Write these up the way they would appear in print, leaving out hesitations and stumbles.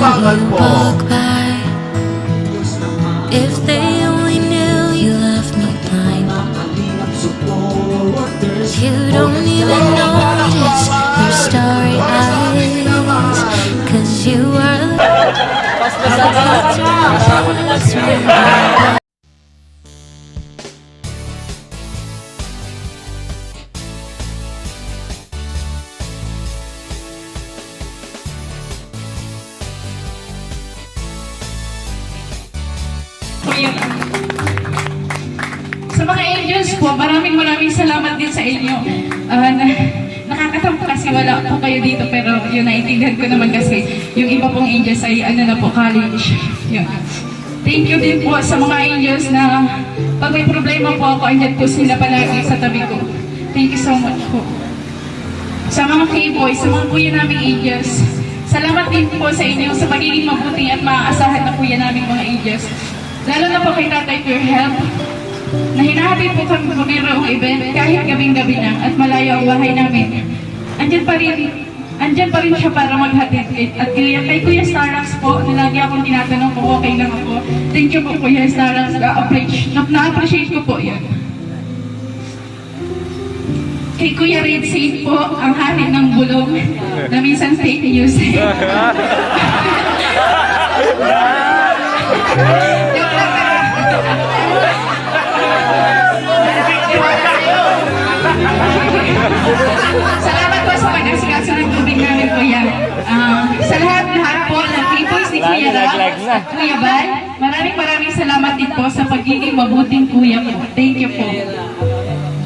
kailangan mo. If they only knew you left me blind, you don't even notice your starry eyes, 'cause you are the Sa mga angels po, maraming salamat din sa inyo. Nakakatampo kasi wala po kayo dito, pero yun, naiintindihan ko naman kasi yung iba pong angels ay college. Yun. Thank you din po sa mga angels na pag may problema po ako, andyan po sila palagi sa tabi ko. Thank you so much po. Sa mga K-boys, sa mga kuya naming angels, salamat din po sa inyo sa pagiging mabuti at maaasahan na kuya naming mga angels. Lalo na po kay tatay for your help, na hinahatid po kami mayroong event kahit gabing-gabi na at malayo ang bahay namin. Andyan pa rin siya para maghatid. At kay Kuya Starax po, na lagi akong tinatanong kung okay lang ako. Thank you po Kuya Starax, na-appreciate ko po yan. Kay Kuya Red Saint po, ang hatid ng bulong na minsan fake news. Salamat po sa pag-asikaso ng tubig namin, Kuya. Sa lahat po ng K-boys ni Kuya Rap at Kuya Bal, maraming salamat din po sa pagiging mabuting Kuya po. Thank you po.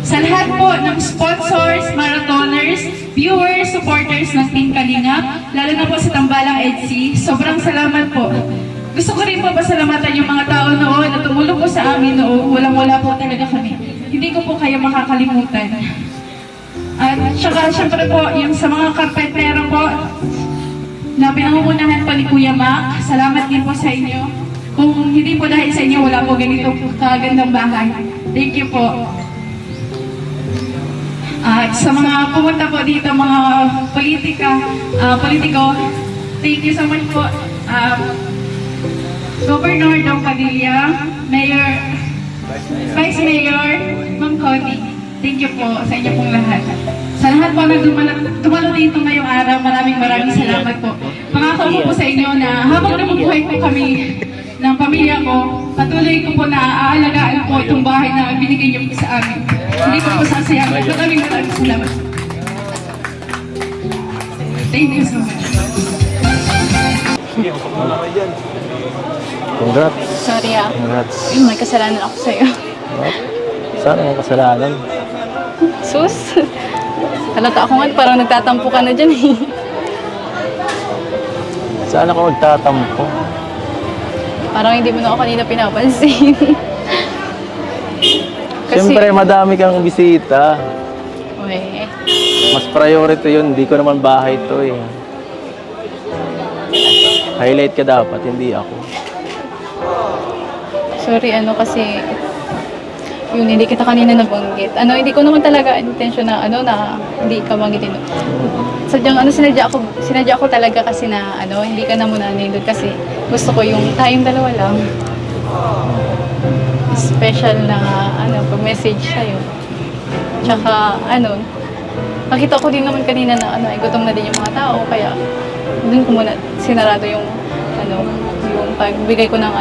Sa lahat po ng sponsors, marathoners, viewers, supporters ng Team Kalingap, lalo na po sa Tambalang EDC, sobrang salamat po. Gusto ko rin po pasalamatan yung mga tao noon na tumulong po sa amin noon. Walang-wala po talaga kami. Hindi ko po kayo makakalimutan. At saka syempre po, yung sa mga karpentero po, na pinangungunahan po ni Kuya Mac, salamat din po sa inyo. Kung hindi po dahil sa inyo, wala po ganito kagandang bahay. Thank you po. At sa mga pumunta po dito, mga politiko, thank you so much po. Governor Dong Padilla, Mayor, Vice Mayor, Ma'am Connie, thank you po sa inyo pong lahat. Sa lahat po na dumalo dito ngayong araw, maraming salamat po. Pangako ko po sa inyo na habang nabubuhay po kami ng pamilya ko, patuloy ko po na aalagaan po itong bahay na binigay niyo po sa amin. Hindi ko po sasayangin. Maraming salamat. Thank you so much. Congrats. Sorry Congrats. may kasalanan ako sa'yo. What? Saan ang kasalanan? Sus! Halata ako nga, parang nagtatampo ka na dyan eh. Saan ako magtatampo? Parang hindi mo na ako kanina pinapansin. Siyempre, madami kang bisita. Uy, Mas priority yun. Hindi ko naman bahay to eh. Highlight ka dapat, hindi ako. sorry kasi yun, hindi kita kanina nabanggit. Hindi ko naman talaga intention na na hindi ka banggitin. Sadyang sinadya ko talaga kasi na hindi ka na muna nindot kasi gusto ko yung tayong dalawa lang. Special na pag-message sa'yo. Tsaka nakita ko din naman kanina na gutom na din yung mga tao kaya dun ko muna sinarado yung yung pagbigay ko ng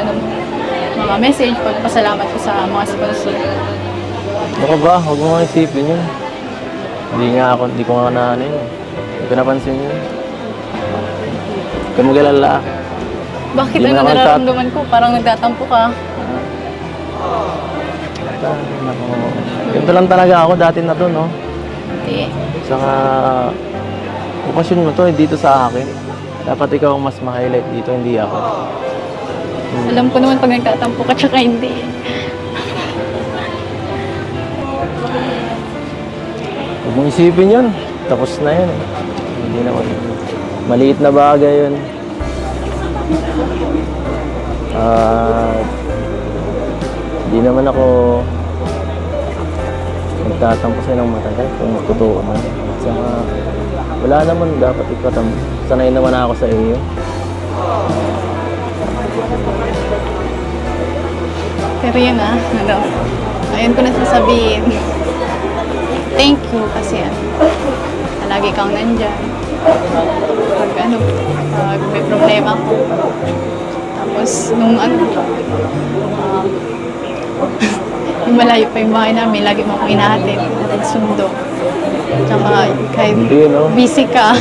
mga message, pagpasalamat ko sa mga sponsor. Ano ba? Huwag mo nga isipin yun. Hindi ko nga na yun. Hindi ko napansin yun. Huwag ka mag-alala. Bakit nararamdaman ko? Parang nagtatampo ka. Ganito lang talaga ako dati na to, no? Hindi. Saka, okasyon mo to, dito sa akin. Dapat ikaw ang mas ma-highlight dito, hindi ako. Alam ko naman pag nagtatampo ka, tsaka hindi. Huwag mong isipin yun. Tapos na yun. Hindi naman. Maliit na bagay yun. Hindi naman ako nagtatampo sa'yo ng matagal kung totoo man. Saka wala naman dapat ikatampo. Sanay naman ako sa iyo. Pero yun ano, ayun ko na sasabihin. Thank you kasi lagi kang nandyan. Pag may problema ko. Tapos nung yung malayo pa yung bahay namin, lagi mo akong inahatid, sundo. Tsaka kahit Hindi, no? busy ka,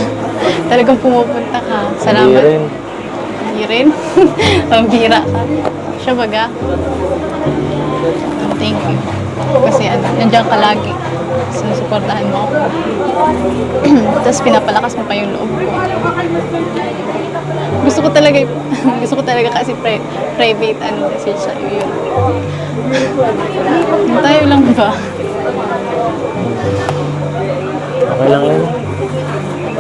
talagang pumupunta ka. Hindi Salamat. rin. Hindi rin. Pambira ka. Siya baga. Thank you. Kasi nandiyan ka lagi. Sinusuportahan mo ako. Tapos pinapalakas mo pa yung loob ko. Gusto ko talaga kasi private message sa'yo yun. Tayo lang ba? Okay lang yun.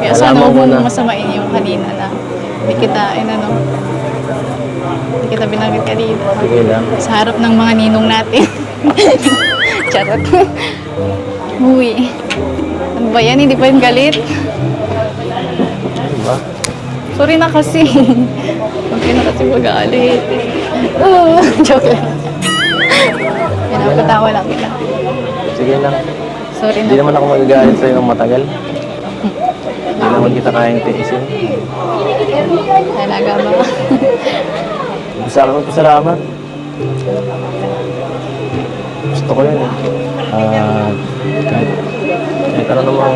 Kaya sana Alaman huwag mo mo na. masamain yung kanina na hindi kita binanggit kanina. Sige lang. Sa harap ng mga ninong natin. Charot. Uy. Ano ba yan? Hindi pa yung galit? Diba? Sorry na kasi. Okay na kasi magalit. Joke lang. Pinapatawa lang kita. Sige lang. Sorry Hindi na. naman ako magagalit sa'yo ng matagal. Hindi naman kita kayang tiisin. Talaga ba? Gusto ako magpasalamat. Gusto ko yun eh. Kahit ano namang...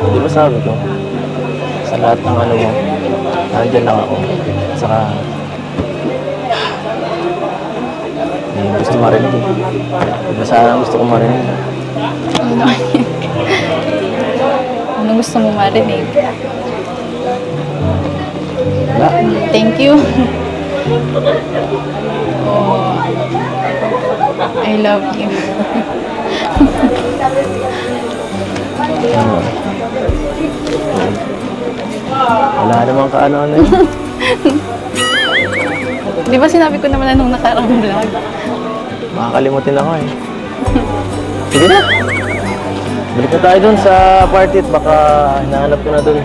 Di ba sabi ko? Sa lahat ng ano mo, nandyan lang ako. Saka... gusto marinig. Diba sana gusto ko marinig. Ano gusto mo marinig? Wala. Thank you. Oh, I love you. Ano? Wala namang kaano-ano yun. Di ba sinabi ko naman na nung nakarang vlog? Makakalimutin ako eh. Sige na. Balik na tayo dun sa party at baka hinahanap ko na dun.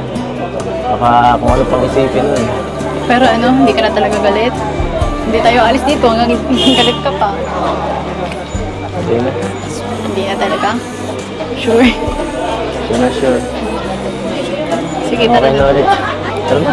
Baka kung ano pang isipin nun. Pero hindi ka na talaga galit? Hindi tayo alis dito hanggang galit ka pa. Sige na. Hindi na talaga? Sure. Sure na sure. Sige, Okay tara na na. ulit. Tara na.